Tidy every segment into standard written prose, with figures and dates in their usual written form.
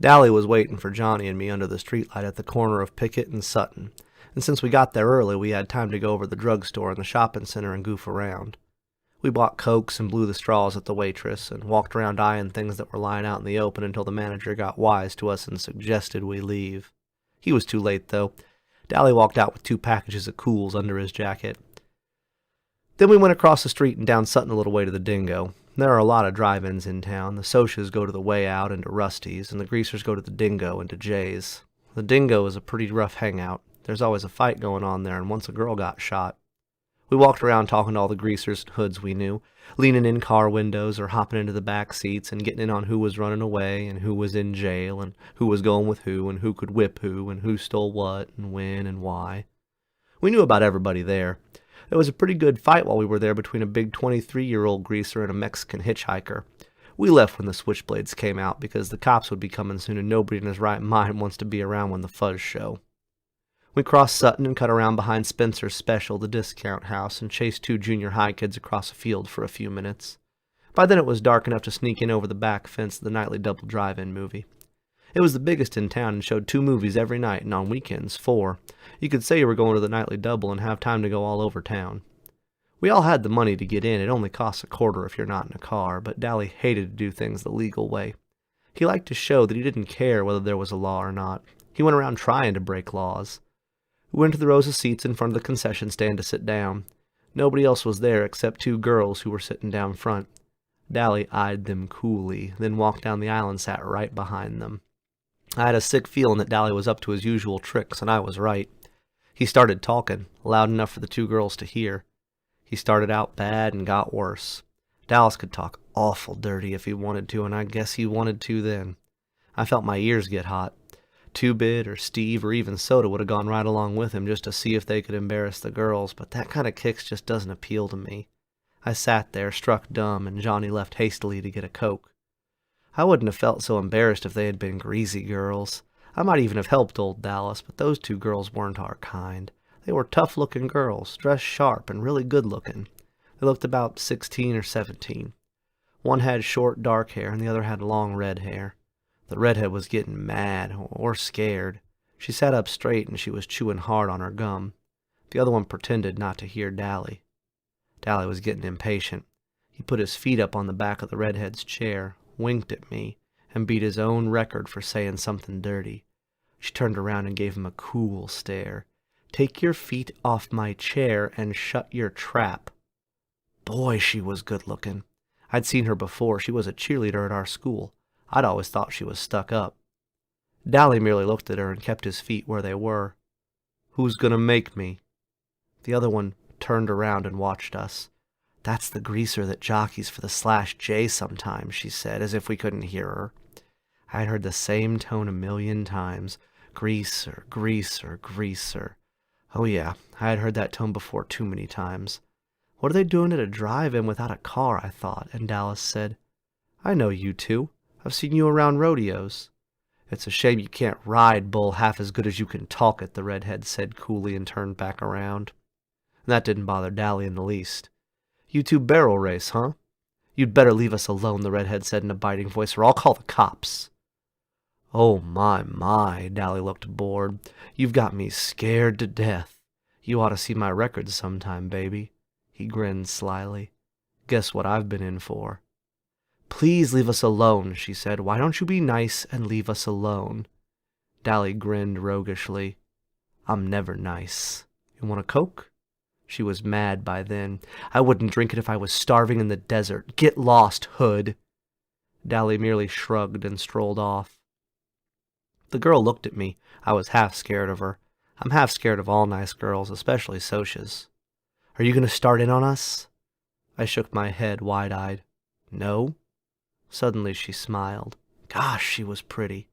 Dally was waiting for Johnny and me under the streetlight at the corner of Pickett and Sutton, and since we got there early, we had time to go over the drugstore and the shopping center and goof around. We bought Cokes and blew the straws at the waitress, and walked around eyeing things that were lying out in the open until the manager got wise to us and suggested we leave. He was too late, though. Dally walked out with 2 packages of Cools under his jacket. Then we went across the street and down Sutton a little way to the Dingo. There are a lot of drive-ins in town. The Socias go to the Way Out and to Rusty's, and the Greasers go to the Dingo and to Jay's. The Dingo is a pretty rough hangout. There's always a fight going on there, and once a girl got shot. We walked around talking to all the greasers and hoods we knew, leaning in car windows or hopping into the back seats and getting in on who was running away and who was in jail and who was going with who and who could whip who and who stole what and when and why. We knew about everybody there. There was a pretty good fight while we were there between a big 23-year-old greaser and a Mexican hitchhiker. We left when the switchblades came out because the cops would be coming soon and nobody in his right mind wants to be around when the fuzz show. We crossed Sutton and cut around behind Spencer's Special, the discount house, and chased 2 junior high kids across a field for a few minutes. By then it was dark enough to sneak in over the back fence of the nightly double drive-in movie. It was the biggest in town and showed 2 movies every night, and on weekends 4. You could say you were going to the nightly double and have time to go all over town. We all had the money to get in. It only costs a quarter if you're not in a car, but Dally hated to do things the legal way. He liked to show that he didn't care whether there was a law or not. He went around trying to break laws. We went to the rows of seats in front of the concession stand to sit down. Nobody else was there except 2 girls who were sitting down front. Dally eyed them coolly, then walked down the aisle and sat right behind them. I had a sick feeling that Dally was up to his usual tricks, and I was right. He started talking, loud enough for the 2 girls to hear. He started out bad and got worse. Dallas could talk awful dirty if he wanted to, and I guess he wanted to then. I felt my ears get hot. Two-Bit or Steve or even Soda would have gone right along with him just to see if they could embarrass the girls, but that kind of kicks just doesn't appeal to me. I sat there, struck dumb, and Johnny left hastily to get a Coke. I wouldn't have felt so embarrassed if they had been greasy girls. I might even have helped old Dallas, but those 2 girls weren't our kind. They were tough-looking girls, dressed sharp and really good-looking. They looked about 16 or 17. One had short, dark hair, and the other had long, red hair. The redhead was getting mad, or scared. She sat up straight and she was chewing hard on her gum. The other one pretended not to hear Dally. Dally was getting impatient. He put his feet up on the back of the redhead's chair, winked at me, and beat his own record for saying something dirty. She turned around and gave him a cool stare. "Take your feet off my chair and shut your trap." Boy, she was good-looking. I'd seen her before. She was a cheerleader at our school. I'd always thought she was stuck up. Dally merely looked at her and kept his feet where they were. "Who's gonna make me?" The other one turned around and watched us. "That's the greaser that jockeys for the Slash J sometimes," she said, as if we couldn't hear her. I had heard the same tone a million times. Greaser, greaser, greaser. Oh yeah, I had heard that tone before too many times. What are they doing at a drive-in without a car, I thought, and Dallas said, "I know you 2. I've seen you around rodeos." "It's a shame you can't ride bull half as good as you can talk it," the redhead said coolly and turned back around. And that didn't bother Dally in the least. "You 2 barrel race, huh?" "You'd better leave us alone," the redhead said in a biting voice, "or I'll call the cops." "Oh my, Dally looked bored. "You've got me scared to death. You ought to see my records sometime, baby." He grinned slyly. "Guess what I've been in for." "Please leave us alone," she said. "Why don't you be nice and leave us alone?" Dally grinned roguishly. "I'm never nice. You want a Coke?" She was mad by then. "I wouldn't drink it if I was starving in the desert. Get lost, hood." Dally merely shrugged and strolled off. The girl looked at me. I was half scared of her. I'm half scared of all nice girls, especially Socias. "Are you going to start in on us?" I shook my head wide-eyed. "No." Suddenly she smiled. Gosh, she was pretty.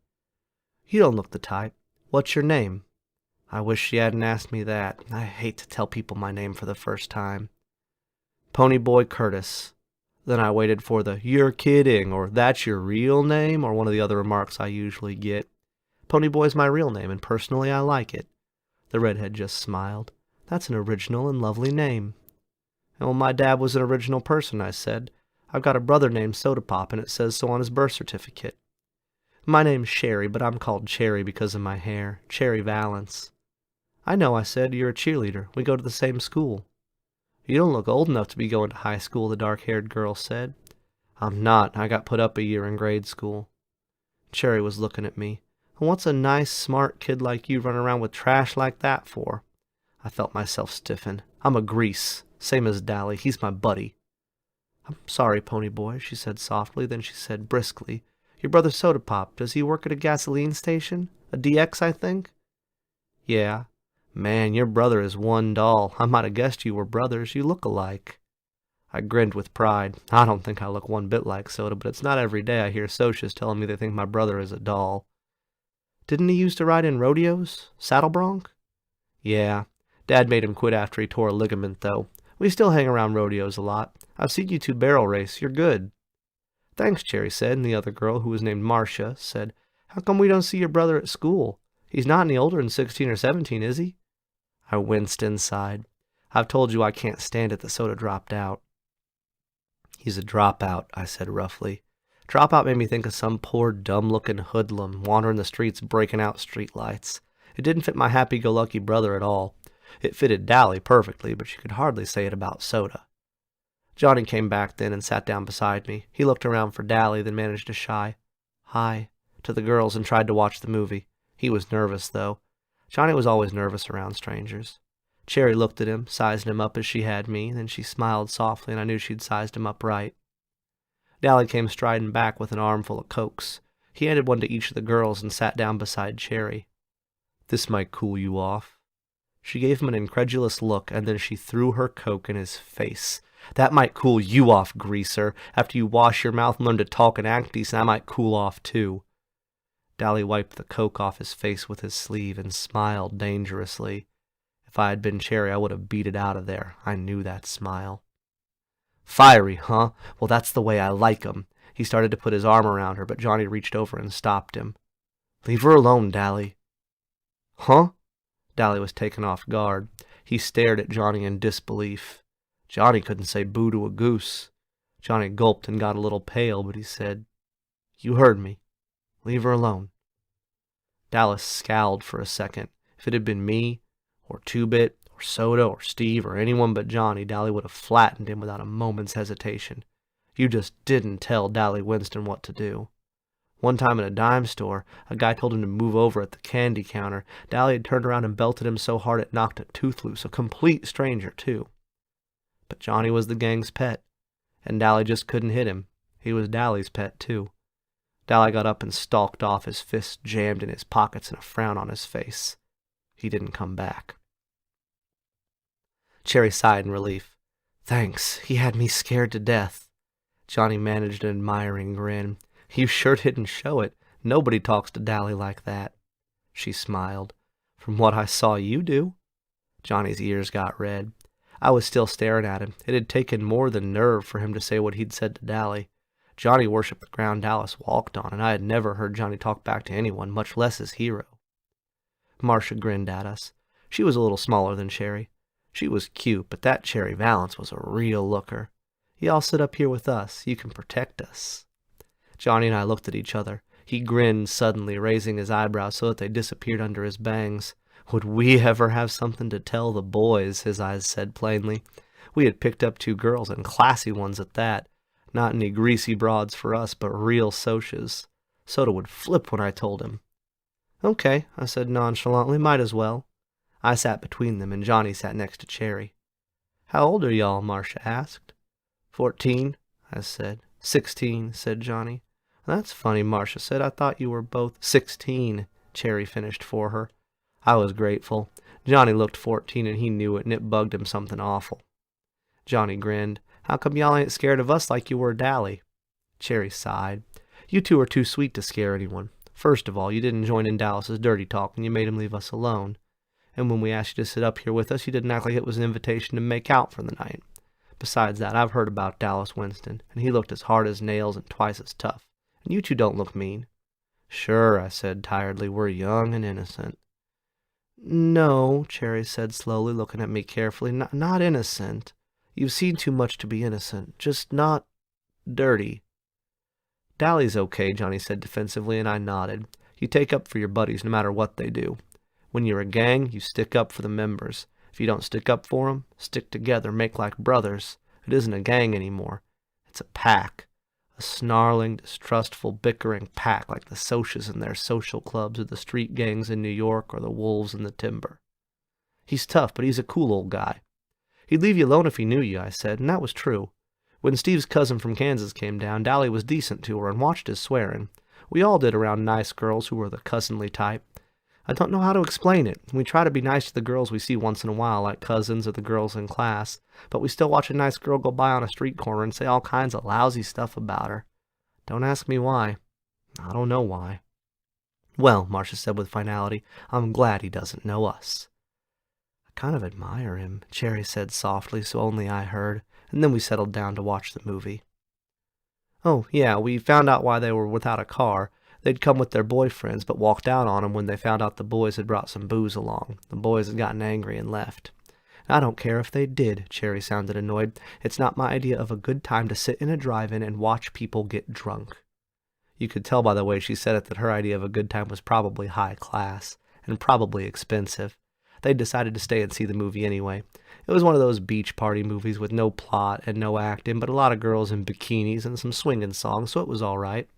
"You don't look the type. What's your name?" I wish she hadn't asked me that. I hate to tell people my name for the first time. "Ponyboy Curtis." Then I waited for the "you're kidding" or "that's your real name" or one of the other remarks I usually get. Ponyboy's my real name, and personally I like it. The redhead just smiled. "That's an original and lovely name." "Well, my dad was an original person," I said. "I've got a brother named Soda Pop, and it says so on his birth certificate." My name's Sherry, but I'm called Cherry because of my hair. Cherry Valance. I know, I said. You're a cheerleader. We go to the same school. You don't look old enough to be going to high school, the dark-haired girl said. I'm not. I got put up a year in grade school. Cherry was looking at me. What's a nice, smart kid like you running around with trash like that for? I felt myself stiffen. I'm a grease, same as Dally. He's my buddy. I'm sorry, Pony Boy, she said softly. Then she said briskly, Your brother Soda Pop, does he work at a gasoline station? A DX, I think? Yeah. Man, your brother is one doll. I might have guessed you were brothers. You look alike. I grinned with pride. I don't think I look one bit like Soda, but it's not every day I hear socias telling me they think my brother is a doll. Didn't he used to ride in rodeos? Saddle bronc? Yeah. Dad made him quit after he tore a ligament, though. We still hang around rodeos a lot. I've seen you two barrel race. You're good. Thanks, Cherry said, and the other girl, who was named Marcia, said, How come we don't see your brother at school? He's not any older than 16 or 17, is he? I winced inside. I've told you I can't stand it that Soda dropped out. He's a dropout, I said roughly. Dropout made me think of some poor dumb-looking hoodlum wandering the streets breaking out streetlights. It didn't fit my happy-go-lucky brother at all. It fitted Dally perfectly, but you could hardly say it about Soda. Johnny came back then and sat down beside me. He looked around for Dally, then managed to shy hi to the girls and tried to watch the movie. He was nervous, though. Johnny was always nervous around strangers. Cherry looked at him, sized him up as she had me, then she smiled softly, and I knew she'd sized him up right. Dally came striding back with an armful of Cokes. He handed one to each of the girls and sat down beside Cherry. This might cool you off. She gave him an incredulous look, and then she threw her Coke in his face. That might cool you off, greaser. After you wash your mouth and learn to talk and act decent, I might cool off, too. Dally wiped the Coke off his face with his sleeve and smiled dangerously. If I had been Cherry, I would have beat it out of there. I knew that smile. Fiery, huh? Well, that's the way I like 'em. He started to put his arm around her, but Johnny reached over and stopped him. Leave her alone, Dally. Huh? Dally was taken off guard. He stared at Johnny in disbelief. Johnny couldn't say boo to a goose. Johnny gulped and got a little pale, but he said, You heard me. Leave her alone. Dallas scowled for a second. If it had been me, or Two-Bit, or Soda, or Steve, or anyone but Johnny, Dally would have flattened him without a moment's hesitation. You just didn't tell Dally Winston what to do. One time in a dime store, a guy told him to move over at the candy counter. Dally had turned around and belted him so hard it knocked a tooth loose, a complete stranger, too. But Johnny was the gang's pet, and Dally just couldn't hit him. He was Dally's pet, too. Dally got up and stalked off, his fists jammed in his pockets and a frown on his face. He didn't come back. Cherry sighed in relief. Thanks, he had me scared to death. Johnny managed an admiring grin. You sure didn't show it. Nobody talks to Dally like that. She smiled. From what I saw you do. Johnny's ears got red. I was still staring at him. It had taken more than nerve for him to say what he'd said to Dally. Johnny worshipped the ground Dallas walked on, and I had never heard Johnny talk back to anyone, much less his hero. Marcia grinned at us. She was a little smaller than Cherry. She was cute, but that Cherry Valance was a real looker. Y'all sit up here with us. You can protect us. Johnny and I looked at each other. He grinned suddenly, raising his eyebrows so that they disappeared under his bangs. Would we ever have something to tell the boys? His eyes said plainly. We had picked up 2 girls, and classy ones at that. Not any greasy broads for us, but real socias. Soda would flip when I told him. Okay, I said nonchalantly, might as well. I sat between them, and Johnny sat next to Cherry. How old are y'all? Marcia asked. 14, I said. 16, said Johnny. That's funny, Marcia said. I thought you were both 16, Cherry finished for her. I was grateful. Johnny looked 14, and he knew it, and it bugged him something awful. Johnny grinned. How come y'all ain't scared of us like you were Dally? Cherry sighed. You two are too sweet to scare anyone. First of all, you didn't join in Dallas's dirty talk, and you made him leave us alone. And when we asked you to sit up here with us, you didn't act like it was an invitation to make out for the night. Besides that, I've heard about Dallas Winston, and he looked as hard as nails and twice as tough. And you two don't look mean. Sure, I said tiredly, we're young and innocent. No, Cherry said slowly, looking at me carefully, not innocent. You've seen too much to be innocent, just not dirty. Dally's okay, Johnny said defensively, and I nodded. You take up for your buddies no matter what they do. When you're a gang, you stick up for the members. If you don't stick up for 'em, stick together, make like brothers. It isn't a gang anymore. It's a pack. A snarling, distrustful, bickering pack like the Socias in their social clubs or the street gangs in New York or the wolves in the timber. He's tough, but he's a cool old guy. He'd leave you alone if he knew you, I said, and that was true. When Steve's cousin from Kansas came down, Dally was decent to her and watched his swearing. We all did around nice girls who were the cousinly type. I don't know how to explain it. We try to be nice to the girls we see once in a while, like cousins or the girls in class, but we still watch a nice girl go by on a street corner and say all kinds of lousy stuff about her. Don't ask me why. I don't know why. Well, Marcia said with finality, I'm glad he doesn't know us. I kind of admire him, Cherry said softly so only I heard, and then we settled down to watch the movie. Oh, yeah, we found out why they were without a car. They'd come with their boyfriends, but walked out on 'em when they found out the boys had brought some booze along. The boys had gotten angry and left. I don't care if they did, Cherry sounded annoyed. It's not my idea of a good time to sit in a drive-in and watch people get drunk. You could tell by the way she said it that her idea of a good time was probably high class, and probably expensive. They'd decided to stay and see the movie anyway. It was one of those beach party movies with no plot and no acting, but a lot of girls in bikinis and some swinging songs, so it was all right.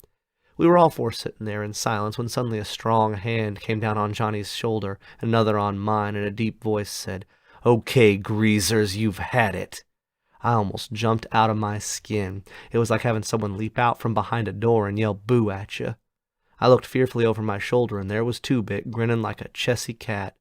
We were all four sitting there in silence when suddenly a strong hand came down on Johnny's shoulder, another on mine, and a deep voice said, Okay, greasers, you've had it. I almost jumped out of my skin. It was like having someone leap out from behind a door and yell boo at you. I looked fearfully over my shoulder, and there was Two-Bit, grinning like a chessy cat.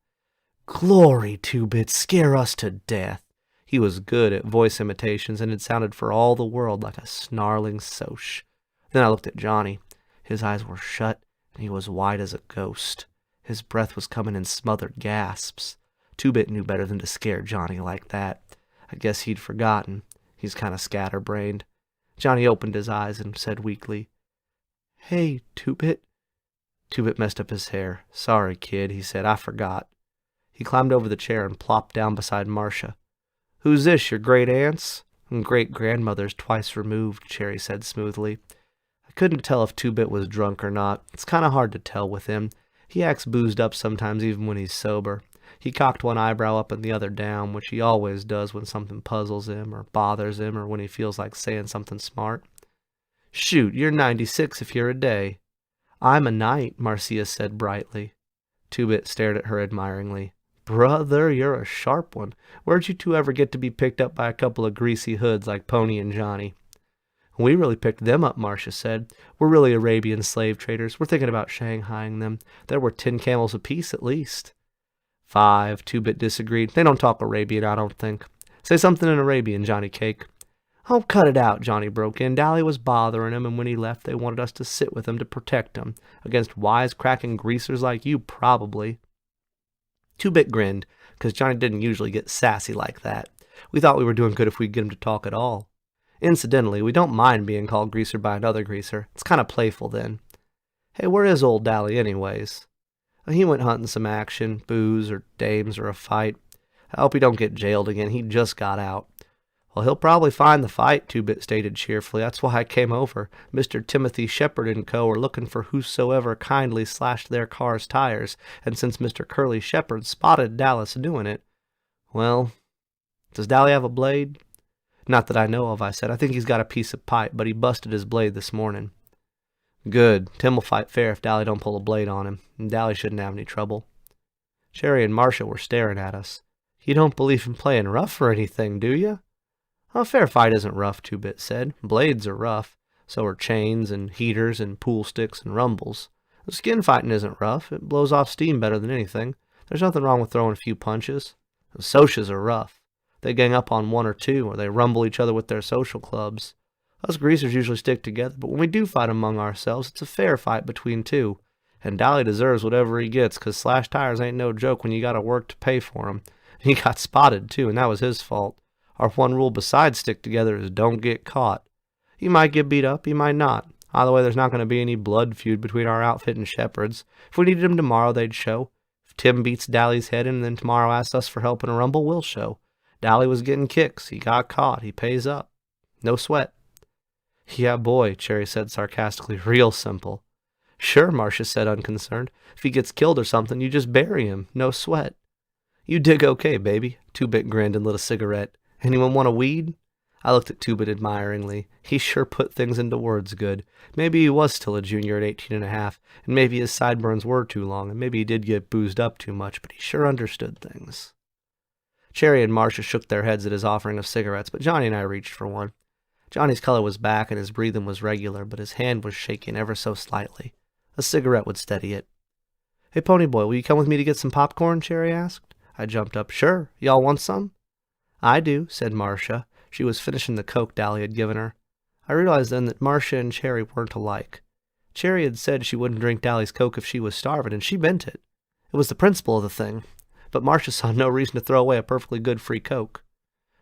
Glory, Two-Bit, scare us to death. He was good at voice imitations, and it sounded for all the world like a snarling Soch. Then I looked at Johnny. His eyes were shut, and he was white as a ghost. His breath was coming in smothered gasps. Two-Bit knew better than to scare Johnny like that. I guess he'd forgotten. He's kind of scatterbrained. Johnny opened his eyes and said weakly, Hey, Two-Bit. Two-Bit messed up his hair. Sorry, kid, he said. I forgot. He climbed over the chair and plopped down beside Marcia. Who's this, your great-aunts? Great-grandmother's twice removed, Cherry said smoothly. I couldn't tell if Two-Bit was drunk or not. It's kind of hard to tell with him. He acts boozed up sometimes even when he's sober. He cocked one eyebrow up and the other down, which he always does when something puzzles him or bothers him or when he feels like saying something smart. Shoot, you're 96 if you're a day. I'm a night, Marcia said brightly. Two-Bit stared at her admiringly. Brother, you're a sharp one. Where'd you two ever get to be picked up by a couple of greasy hoods like Pony and Johnny? We really picked them up, Marcia said. We're really Arabian slave traders. We're thinking about shanghaiing them. They're worth 10 camels apiece at least. 5, Two-Bit disagreed. They don't talk Arabian, I don't think. Say something in Arabian, Johnny Cake. Oh, cut it out, Johnny broke in. Dally was bothering him, and when he left, they wanted us to sit with him to protect him. Against wisecracking greasers like you, probably. Two-Bit grinned, because Johnny didn't usually get sassy like that. We thought we were doing good if we'd get him to talk at all. Incidentally, we don't mind being called greaser by another greaser. It's kind of playful then. Hey, where is old Dally anyways? He went hunting some action, booze or dames or a fight. I hope he don't get jailed again. He just got out. Well, he'll probably find the fight, Two-Bit stated cheerfully. That's why I came over. Mr. Timothy Shepard and Co. are looking for whosoever kindly slashed their car's tires, and since Mr. Curly Shepard spotted Dallas doing it, well, does Dally have a blade? Not that I know of, I said. I think he's got a piece of pipe, but he busted his blade this morning. Good. Tim will fight fair if Dally don't pull a blade on him, and Dally shouldn't have any trouble. Cherry and Marcia were staring at us. You don't believe in playing rough or anything, do you? A fair fight isn't rough, Two-Bit said. Blades are rough. So are chains and heaters and pool sticks and rumbles. The skin fighting isn't rough. It blows off steam better than anything. There's nothing wrong with throwing a few punches. The Socias are rough. They gang up on one or two, or they rumble each other with their social clubs. Us greasers usually stick together, but when we do fight among ourselves, it's a fair fight between two. And Dally deserves whatever he gets, 'cause slashed tires ain't no joke when you gotta work to pay for 'em. He got spotted, too, and that was his fault. Our one rule besides stick together is don't get caught. He might get beat up, he might not. Either way, there's not going to be any blood feud between our outfit and Shepard's. If we needed him tomorrow, they'd show. If Tim beats Dally's head in and then tomorrow asks us for help in a rumble, we'll show. Dally was getting kicks. He got caught. He pays up. No sweat. Yeah, boy, Cherry said sarcastically. Real simple. Sure, Marcia said, unconcerned. If he gets killed or something, you just bury him. No sweat. You dig okay, baby. Two-Bit grinned and lit a cigarette. Anyone want a weed? I looked at Two-Bit admiringly. He sure put things into words good. Maybe he was still a junior at 18 and a half, and maybe his sideburns were too long, and maybe he did get boozed up too much, but he sure understood things. Cherry and Marcia shook their heads at his offering of cigarettes, but Johnny and I reached for one. Johnny's color was back and his breathing was regular, but his hand was shaking ever so slightly. A cigarette would steady it. Hey, Ponyboy, will you come with me to get some popcorn? Cherry asked. I jumped up. Sure. Y'all want some? I do, said Marcia. She was finishing the Coke Dally had given her. I realized then that Marcia and Cherry weren't alike. Cherry had said she wouldn't drink Dally's Coke if she was starving, and she meant it. It was the principle of the thing. But Marcia saw no reason to throw away a perfectly good free Coke.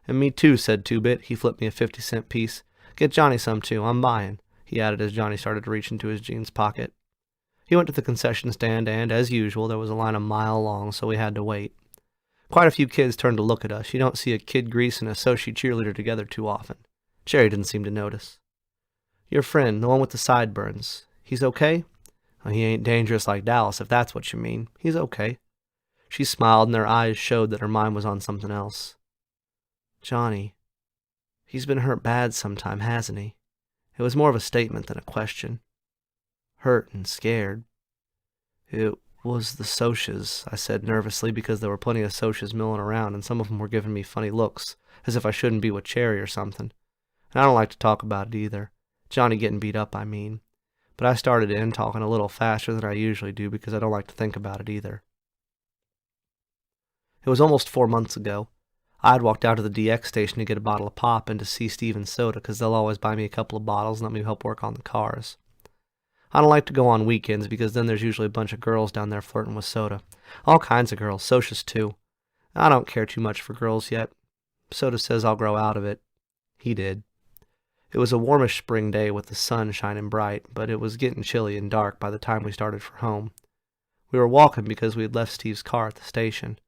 And me too, said Two-Bit. He flipped me a 50-cent piece. Get Johnny some too. I'm buying, he added as Johnny started to reach into his jeans pocket. He went to the concession stand and, as usual, there was a line a mile long, so we had to wait. Quite a few kids turned to look at us. You don't see a Kid Grease and a Sochi cheerleader together too often. Cherry didn't seem to notice. Your friend, the one with the sideburns, he's okay? Well, he ain't dangerous like Dallas, if that's what you mean. He's okay. She smiled, and her eyes showed that her mind was on something else. Johnny, he's been hurt bad sometime, hasn't he? It was more of a statement than a question. Hurt and scared. It was the Socs, I said nervously, because there were plenty of Socs milling around, and some of them were giving me funny looks, as if I shouldn't be with Cherry or something. And I don't like to talk about it either. Johnny getting beat up, I mean. But I started in talking a little faster than I usually do because I don't like to think about it either. It was almost 4 months ago. I'd walked out to the DX station to get a bottle of pop and to see Steven's soda because they'll always buy me a couple of bottles and let me help work on the cars. I don't like to go on weekends because then there's usually a bunch of girls down there flirting with soda. All kinds of girls, Socias too. I don't care too much for girls yet. Soda says I'll grow out of it. He did. It was a warmish spring day with the sun shining bright, but it was getting chilly and dark by the time we started for home. We were walking because we had left Steve's car at the station.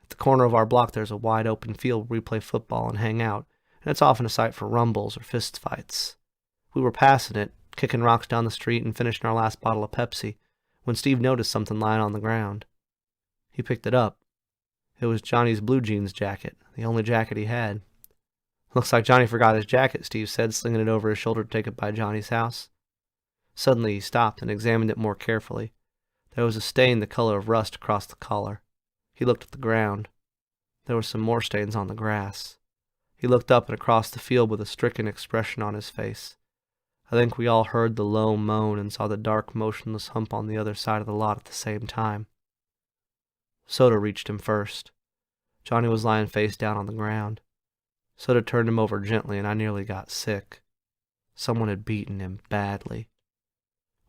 At the corner of our block there's a wide open field where we play football and hang out, and it's often a site for rumbles or fist fights. We were passing it, kicking rocks down the street and finishing our last bottle of Pepsi, when Steve noticed something lying on the ground. He picked it up. It was Johnny's blue jeans jacket, the only jacket he had. Looks like Johnny forgot his jacket, Steve said, slinging it over his shoulder to take it by Johnny's house. Suddenly he stopped and examined it more carefully. There was a stain the color of rust across the collar. He looked at the ground. There were some more stains on the grass. He looked up and across the field with a stricken expression on his face. I think we all heard the low moan and saw the dark, motionless hump on the other side of the lot at the same time. Soda reached him first. Johnny was lying face down on the ground. Soda turned him over gently, and I nearly got sick. Someone had beaten him badly.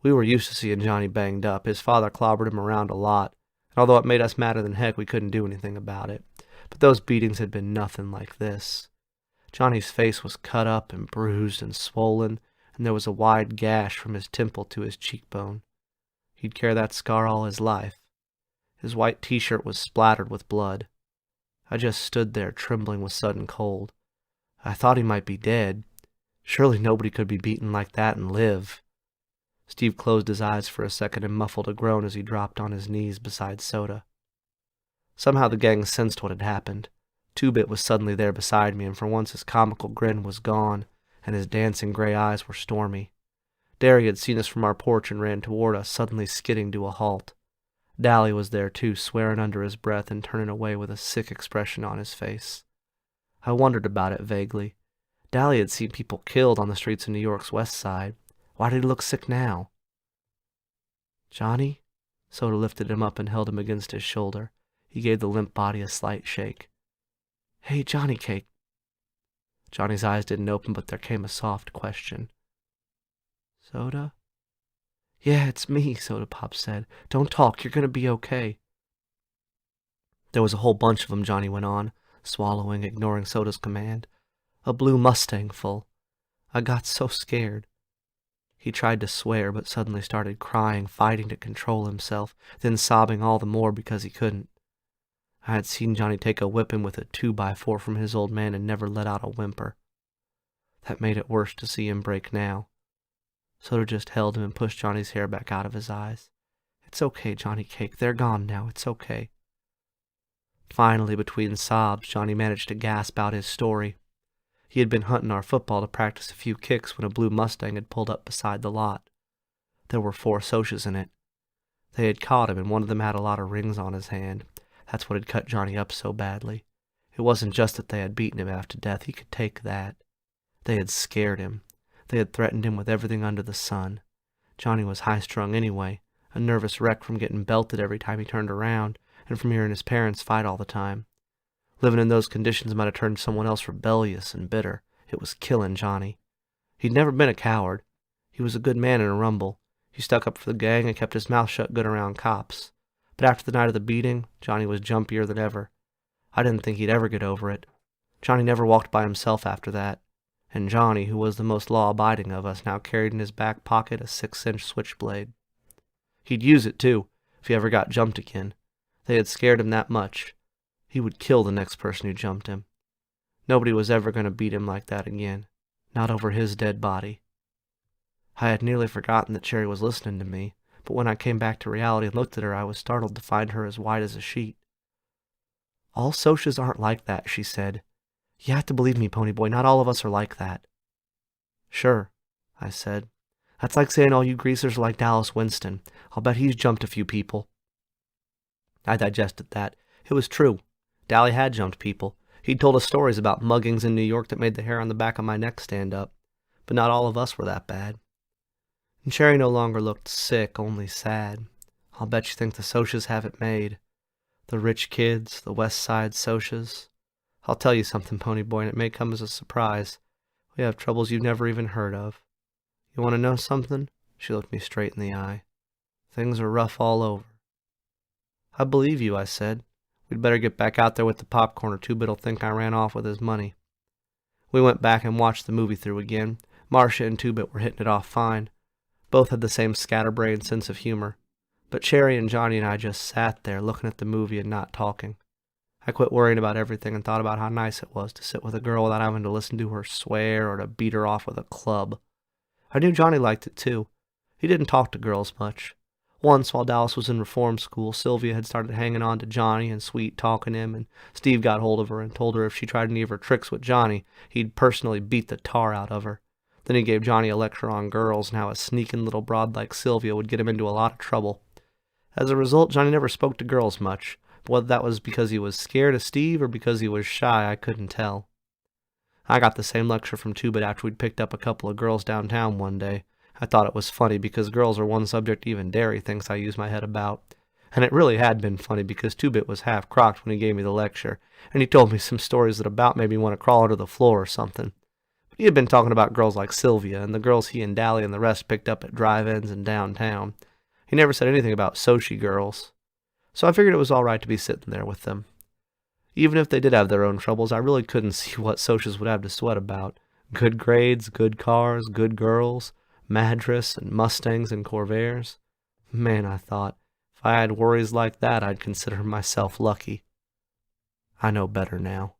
We were used to seeing Johnny banged up. His father clobbered him around a lot, and although it made us madder than heck, we couldn't do anything about it. But those beatings had been nothing like this. Johnny's face was cut up and bruised and swollen, and there was a wide gash from his temple to his cheekbone. He'd carry that scar all his life. His white t-shirt was splattered with blood. I just stood there, trembling with sudden cold. I thought he might be dead. Surely nobody could be beaten like that and live. Steve closed his eyes for a second and muffled a groan as he dropped on his knees beside Soda. Somehow the gang sensed what had happened. Two-Bit was suddenly there beside me, and for once his comical grin was gone, and his dancing gray eyes were stormy. Derry had seen us from our porch and ran toward us, suddenly skidding to a halt. Dally was there too, swearing under his breath and turning away with a sick expression on his face. I wondered about it vaguely. Dally had seen people killed on the streets of New York's west side. Why did he look sick now? Johnny? Soda lifted him up and held him against his shoulder. He gave the limp body a slight shake. Hey, Johnny Cake. Johnny's eyes didn't open, but there came a soft question. Soda? Yeah, it's me, Soda Pop said. Don't talk, you're gonna be okay. There was a whole bunch of them, Johnny went on, swallowing, ignoring Soda's command. A blue Mustang full. I got so scared. He tried to swear, but suddenly started crying, fighting to control himself, then sobbing all the more because he couldn't. I had seen Johnny take a whipping with a 2x4 from his old man and never let out a whimper. That made it worse to see him break now. Soda just held him and pushed Johnny's hair back out of his eyes. "It's okay, Johnny Cake. They're gone now. It's okay." Finally, between sobs, Johnny managed to gasp out his story. He had been hunting our football to practice a few kicks when a blue Mustang had pulled up beside the lot. There were 4 Socs in it. They had caught him, and one of them had a lot of rings on his hand. That's what had cut Johnny up so badly. It wasn't just that they had beaten him half to death. He could take that. They had scared him. They had threatened him with everything under the sun. Johnny was high-strung anyway, a nervous wreck from getting belted every time he turned around, and from hearing his parents fight all the time. Living in those conditions might have turned someone else rebellious and bitter. It was killing Johnny. He'd never been a coward. He was a good man in a rumble. He stuck up for the gang and kept his mouth shut good around cops. But after the night of the beating, Johnny was jumpier than ever. I didn't think he'd ever get over it. Johnny never walked by himself after that. And Johnny, who was the most law-abiding of us, now carried in his back pocket a 6-inch switchblade. He'd use it, too, if he ever got jumped again. They had scared him that much. He would kill the next person who jumped him. Nobody was ever going to beat him like that again. Not over his dead body. I had nearly forgotten that Cherry was listening to me, but when I came back to reality and looked at her, I was startled to find her as white as a sheet. "All Socs aren't like that," she said. "You have to believe me, Ponyboy, not all of us are like that." "Sure," I said. "That's like saying all you greasers are like Dallas Winston. I'll bet he's jumped a few people." I digested that. It was true. Dally had jumped people. He'd told us stories about muggings in New York that made the hair on the back of my neck stand up. But not all of us were that bad. And Cherry no longer looked sick, only sad. I'll bet you think the Socs have it made. The rich kids, the West Side Socs. I'll tell you something, Ponyboy, and it may come as a surprise. We have troubles you've never even heard of. You want to know something? She looked me straight in the eye. Things are rough all over. I believe you, I said. We'd better get back out there with the popcorn or Two-Bit'll think I ran off with his money. We went back and watched the movie through again. Marcia and Two-Bit were hitting it off fine. Both had the same scatterbrained sense of humor. But Cherry and Johnny and I just sat there looking at the movie and not talking. I quit worrying about everything and thought about how nice it was to sit with a girl without having to listen to her swear or to beat her off with a club. I knew Johnny liked it too. He didn't talk to girls much. Once, while Dallas was in reform school, Sylvia had started hanging on to Johnny and sweet-talking him, and Steve got hold of her and told her if she tried any of her tricks with Johnny, he'd personally beat the tar out of her. Then he gave Johnny a lecture on girls and how a sneaking little broad like Sylvia would get him into a lot of trouble. As a result, Johnny never spoke to girls much, but whether that was because he was scared of Steve or because he was shy, I couldn't tell. I got the same lecture from Two-Bit after we'd picked up a couple of girls downtown one day. I thought it was funny because girls are one subject even Derry thinks I use my head about. And it really had been funny because Two-Bit was half crocked when he gave me the lecture, and he told me some stories that about made me want to crawl under the floor or something. But he had been talking about girls like Sylvia and the girls he and Dally and the rest picked up at drive-ins and downtown. He never said anything about Sochi girls. So I figured it was all right to be sitting there with them. Even if they did have their own troubles, I really couldn't see what Socs would have to sweat about. Good grades, good cars, good girls, Madras and Mustangs and Corvairs. Man, I thought, if I had worries like that, I'd consider myself lucky. I know better now.